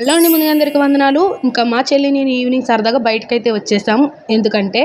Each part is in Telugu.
హలో అండి, ముందుగా అందరికి వందనాలు. ఇంకా మా చెల్లి నేను ఈవినింగ్ సరదాగా బయటకైతే వచ్చేసాం. ఎందుకంటే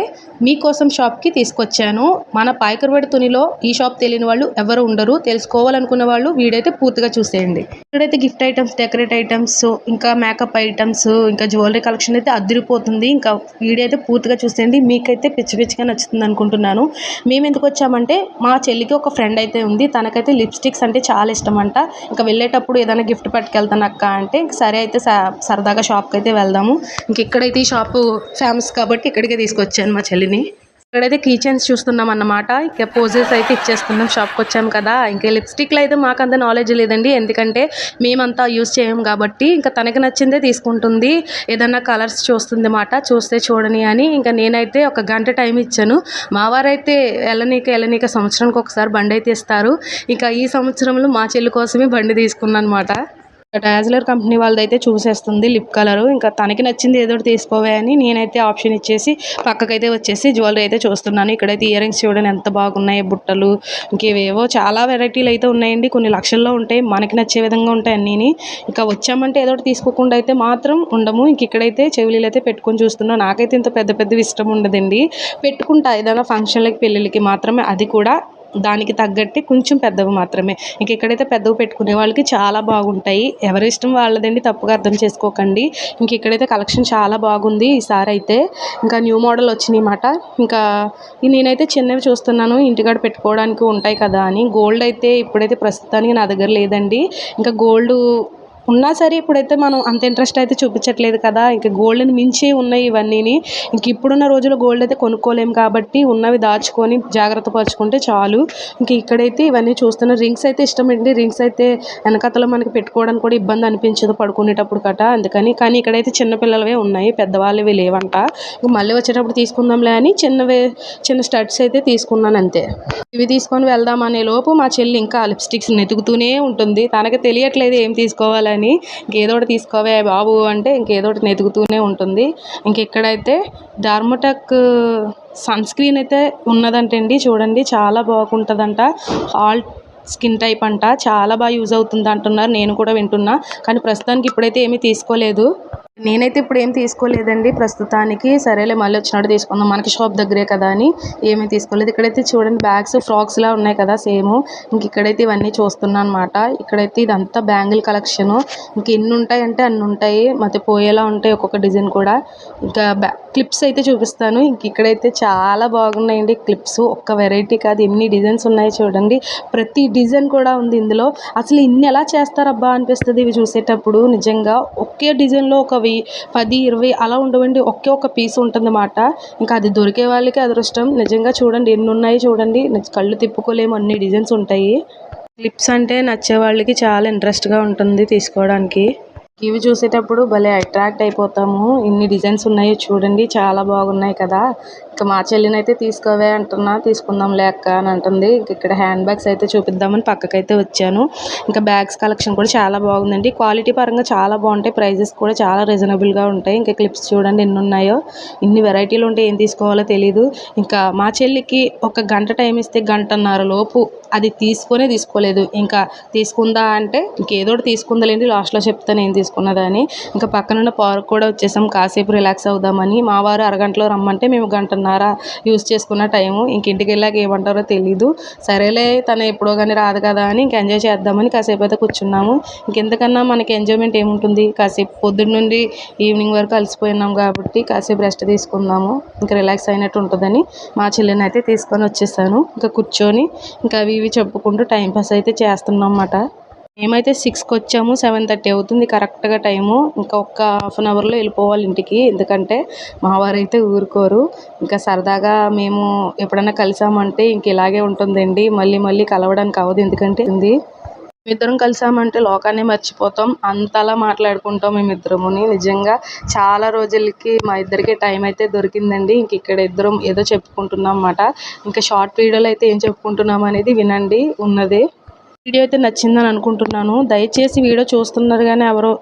మీకోసం షాప్కి తీసుకొచ్చాను. మన పాయకరపేట తునిలో ఈ షాప్ తెలియని వాళ్ళు ఎవరు ఉండరు. తెలుసుకోవాలనుకున్న వాళ్ళు వీడైతే పూర్తిగా చూసేయండి. ఇక్కడైతే గిఫ్ట్ ఐటమ్స్, డెకరేట్ ఐటమ్స్, ఇంకా మేకప్ ఐటమ్స్, ఇంకా జ్యువెలరీ కలెక్షన్ అయితే అదిరిపోతుంది. ఇంకా వీడియో అయితే పూర్తిగా చూసేయండి. మీకైతే పిచ్చి పిచ్చిగా నచ్చుతుంది అనుకుంటున్నాను. మేము ఎందుకు వచ్చామంటే మా చెల్లికి ఒక ఫ్రెండ్ అయితే ఉంది. తనకైతే లిప్స్టిక్స్ అంటే చాలా ఇష్టం అంట. ఇంకా వెళ్ళేటప్పుడు ఏదైనా గిఫ్ట్ పట్టుకెళ్తాను అక్క అంటే సరే అయితే సరదాగా షాప్కి అయితే వెళ్దాము. ఇంక ఇక్కడైతే ఈ షాపు ఫేమస్ కాబట్టి ఇక్కడికే తీసుకొచ్చాను మా చెల్లిని. ఇక్కడైతే కీ చైన్స్ చూస్తున్నాం అన్నమాట. ఇక పోజెస్ అయితే ఇచ్చేస్తున్నాం. షాప్కి వచ్చాం కదా. ఇంకా లిప్స్టిక్లు అయితే మాకు అంత నాలెడ్జ్ లేదండి, ఎందుకంటే మేమంతా యూజ్ చేయము కాబట్టి. ఇంకా తనకి నచ్చిందే తీసుకుంటుంది. ఏదన్నా కలర్స్ చూస్తుంది మాట, చూస్తే చూడని అని. ఇంకా నేనైతే ఒక గంట టైం ఇచ్చాను. మా వారైతే వెళ్ళనీక సంవత్సరానికి ఒకసారి బండి అయితే ఇస్తారు. ఇంకా ఈ సంవత్సరంలో మా చెల్లి కోసమే బండి తీసుకున్నాను అనమాట. డాజ్లర్ కంపెనీ వాళ్ళదైతే చూసేస్తుంది లిప్ కలరు. ఇంకా తనకి నచ్చింది ఏదో ఒకటి తీసుకోవే అని నేనైతే ఆప్షన్ ఇచ్చేసి పక్కకైతే వచ్చేసి జ్యువెలరీ అయితే చూస్తున్నాను. ఇక్కడైతే ఇయర్ రింగ్స్ చూడండి ఎంత బాగున్నాయి, బుట్టలు, ఇంకేవేవో చాలా వెరైటీలు అయితే ఉన్నాయండి. కొన్ని లక్షల్లో ఉంటాయి, మనకి నచ్చే విధంగా ఉంటాయి అన్నీని. ఇంకా వచ్చామంటే ఏదో ఒకటి తీసుకోకుండా అయితే మాత్రం ఉండము. ఇంక ఇక్కడైతే చెవులీలు అయితే పెట్టుకొని చూస్తున్నాను. నాకైతే ఇంత పెద్ద పెద్దవి ఇష్టం ఉండదండి. పెట్టుకుంటా ఏదైనా ఫంక్షన్లకి, పెళ్ళిళ్ళకి మాత్రమే, అది కూడా దానికి తగ్గట్టు కొంచెం పెద్దవి మాత్రమే. ఇంక ఇక్కడైతే పెద్దవి పెట్టుకునే వాళ్ళకి చాలా బాగుంటాయి. ఎవరి ఇష్టం వాళ్ళదండి, తప్పుగా అర్థం చేసుకోకండి. ఇంక ఇక్కడైతే కలెక్షన్ చాలా బాగుంది ఈసారి అయితే. ఇంకా న్యూ మోడల్ వచ్చినాయి అన్నమాట. ఇంకా నేనైతే చిన్నవి చూస్తున్నాను, ఇంటికాడ పెట్టుకోవడానికి ఉంటాయి కదా అని. గోల్డ్ అయితే ఇప్పుడైతే ప్రస్తుతానికి నా దగ్గర లేదండి. ఇంకా గోల్డ్ ఉన్నా సరే ఇప్పుడైతే మనం అంత ఇంట్రెస్ట్ అయితే చూపించట్లేదు కదా. ఇంకా గోల్డ్ని మించి ఉన్నాయి ఇవన్నీని. ఇంక ఇప్పుడున్న రోజుల్లో గోల్డ్ అయితే కొనుక్కోలేము కాబట్టి ఉన్నవి దాచుకొని జాగ్రత్త పరుచుకుంటే చాలు. ఇంక ఇక్కడైతే ఇవన్నీ చూస్తున్న రింగ్స్ అయితే ఇష్టమండి. రింగ్స్ అయితే వెనకతలో మనకి పెట్టుకోవడానికి కూడా ఇబ్బంది అనిపించదు పడుకునేటప్పుడు కట, అందుకని. కానీ ఇక్కడైతే చిన్నపిల్లలవే ఉన్నాయి, పెద్దవాళ్ళవి లేవంట. ఇంక మళ్ళీ వచ్చేటప్పుడు తీసుకుందాంలే అని చిన్న స్టడ్స్ అయితే తీసుకున్నాను అంతే. ఇవి తీసుకొని వెళ్దాం అనే లోపు మా చెల్లి ఇంకా లిప్స్టిక్స్ వెతుకుతూనే ఉంటుంది. తనకి తెలియట్లేదు ఏం తీసుకోవాలని. ఇంకేదో ఒకటి తీసుకోవే బాబు అంటే ఇంకేదో ఒకటి వెతుకుతూనే ఉంటుంది. ఇంక ఇక్కడైతే డార్మోటెక్ సన్ స్క్రీన్ అయితే ఉన్నదంటండి. చూడండి చాలా బాగుంటుందంట. ఆల్ స్కిన్ టైప్ అంట, చాలా బాగా యూజ్ అవుతుంది అంటున్నారు. నేను కూడా వింటున్నా, కానీ ప్రస్తుతానికి ఇప్పుడైతే ఏమీ తీసుకోలేదు. నేనైతే ఇప్పుడు ఏం తీసుకోలేదండి ప్రస్తుతానికి. సరేలే మళ్ళీ వచ్చినట్టు తీసుకుందాం, మనకి షాప్ దగ్గరే కదా అని ఏమీ తీసుకోలేదు. ఇక్కడైతే చూడండి బ్యాగ్స్, ఫ్రాక్స్లా ఉన్నాయి కదా సేమ్. ఇంక ఇక్కడైతే ఇవన్నీ చూస్తున్నాను అనమాట. ఇక్కడైతే ఇదంతా బ్యాంగిల్ కలెక్షను. ఇంక ఎన్ని ఉంటాయంటే అన్ని ఉంటాయి, ಮತ್ತೆ పోయేలా ఉంటాయి ఒక్కొక్క డిజైన్ కూడా. ఇంకా క్లిప్స్ అయితే చూపిస్తాను. ఇంక ఇక్కడైతే చాలా బాగున్నాయండి క్లిప్స్. ఒక్క వెరైటీ కాదు, ఎన్ని డిజైన్స్ ఉన్నాయి చూడండి. ప్రతి డిజైన్ కూడా ఉంది ఇందులో. అసలు ఇన్ని ఎలా చేస్తారబ్బా అనిపిస్తుంది ఇవి చూసేటప్పుడు. నిజంగా ఒకే డిజైన్లో ఒక 10, 20 అలా ఉండవండి, ఒకే ఒక పీస్ ఉంటుందన్నమాట. ఇంకా అది దొరికే వాళ్ళకి అదృష్టం. నిజంగా చూడండి ఎన్ని ఉన్నాయి చూడండి, కళ్ళు తిప్పుకోలేము, అన్ని డిజైన్స్ ఉంటాయి. క్లిప్స్ అంటే నచ్చే వాళ్ళకి చాలా ఇంట్రెస్ట్గా ఉంటుంది తీసుకోవడానికి. ఇవి చూసేటప్పుడు భలే అట్రాక్ట్ అయిపోతాము. ఇన్ని డిజైన్స్ ఉన్నాయి చూడండి, చాలా బాగున్నాయి కదా. ఇంకా మా చెల్లిని అయితే తీసుకోవే అంటున్నా, తీసుకుందాం లేక అని అంటుంది. ఇంక ఇక్కడ హ్యాండ్ బ్యాగ్స్ అయితే చూపిద్దామని పక్కకైతే వచ్చాను. ఇంకా బ్యాగ్స్ కలెక్షన్ కూడా చాలా బాగుందండి. క్వాలిటీ పరంగా చాలా బాగుంటాయి, ప్రైజెస్ కూడా చాలా రీజనబుల్గా ఉంటాయి. ఇంకా క్లిప్స్ చూడండి ఎన్ని ఉన్నాయో. ఇన్ని వెరైటీలు ఉంటే ఏం తీసుకోవాలో తెలీదు. ఇంకా మా చెల్లికి ఒక గంట టైం ఇస్తే గంటన్నర లోపు అది తీసుకోలేదు. ఇంకా తీసుకుందా అంటే ఇంకేదో ఒకటి తీసుకుందలేండి, లాస్ట్లో చెప్తాను ఏం తీసుకున్నదని. ఇంకా పక్కనున్న పార్క్ కూడా వచ్చేసాం, కాసేపు రిలాక్స్ అవుదామని. మా వారు అరగంటలో రమ్మంటే మేము గంటన్నర యూజ్ చేసుకున్న టైము. ఇంక ఇంటికి వెళ్ళాక ఏమంటారో తెలీదు. సరేలే తను ఎప్పుడో కానీ రాదు కదా అని ఇంక ఎంజాయ్ చేద్దామని కాసేపు అయితే కూర్చున్నాము. ఇంకెంతకన్నా మనకి ఎంజాయ్మెంట్ ఏముంటుంది, కాసేపు పొద్దున్న నుండి ఈవినింగ్ వరకు అలసిపోయినాం కాబట్టి కాసేపు రెస్ట్ తీసుకుందాము, ఇంకా రిలాక్స్ అయినట్టు ఉంటుందని మా చెల్లిని అయితే తీసుకొని వచ్చేసాను. ఇంకా కూర్చొని ఇంకా అవి ఇవి చెప్పుకుంటూ టైంపాస్ అయితే చేస్తున్నాం అన్నమాట. మేమైతే 6కి వచ్చాము, 7:30 అవుతుంది కరెక్ట్గా టైము. ఇంకా ఒక్క హాఫ్ అన్ అవర్లో వెళ్ళిపోవాలి ఇంటికి, ఎందుకంటే మా వారైతే ఊరుకోరు. ఇంకా సరదాగా మేము ఎప్పుడైనా కలిసామంటే ఇంక ఇలాగే ఉంటుందండి, మళ్ళీ కలవడానికి అవ్వదు. ఎందుకంటే మేమిద్దరం కలిసామంటే లోకాన్ని మర్చిపోతాం, అంతలా మాట్లాడుకుంటాం మేమిద్దరముని. నిజంగా చాలా రోజులకి మా ఇద్దరికి టైం అయితే దొరికిందండి. ఇంక ఇక్కడ ఇద్దరం ఏదో చెప్పుకుంటున్నాం అన్నమాట. ఇంకా షార్ట్ వీడియోలో అయితే ఏం చెప్పుకుంటున్నాం అనేది వినండి ఉన్నది. వీడియో అయితే నచ్చిందని అనుకుంటున్నాను. దయచేసి వీడియో చూస్తున్నారు కానీ ఎవరో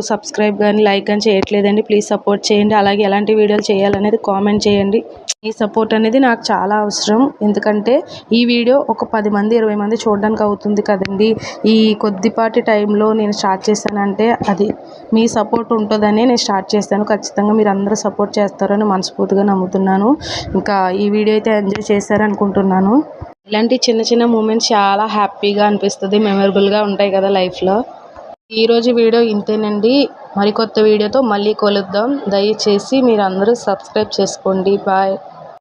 సబ్స్క్రైబ్ కానీ లైక్ కానీ చేయట్లేదండి. ప్లీజ్ సపోర్ట్ చేయండి. అలాగే ఎలాంటి వీడియోలు చేయాలనేది కామెంట్ చేయండి. ఈ సపోర్ట్ అనేది నాకు చాలా అవసరం. ఎందుకంటే ఈ వీడియో ఒక 10 మంది 20 మంది చూడడానికి అవుతుంది కదండి. ఈ కొద్దిపాటి టైంలో నేను స్టార్ట్ చేశానంటే అది మీ సపోర్ట్ ఉంటుందని నేను స్టార్ట్ చేశాను. ఖచ్చితంగా మీరు అందరూ సపోర్ట్ చేస్తారని మనస్ఫూర్తిగా నమ్ముతున్నాను. ఇంకా ఈ వీడియో అయితే ఎంజాయ్ చేశారనుకుంటున్నాను. ఇలాంటి చిన్న చిన్న మూమెంట్స్ చాలా హ్యాపీగా అనిపిస్తుంది. మెమరబుల్గా ఉంటాయి కదా లైఫ్లో. ఈరోజు వీడియో ఇంతేనండి. మరికొత్త వీడియోతో మళ్ళీ కలుద్దాం. దయచేసి మీరు అందరూ సబ్స్క్రైబ్ చేసుకోండి. బాయ్.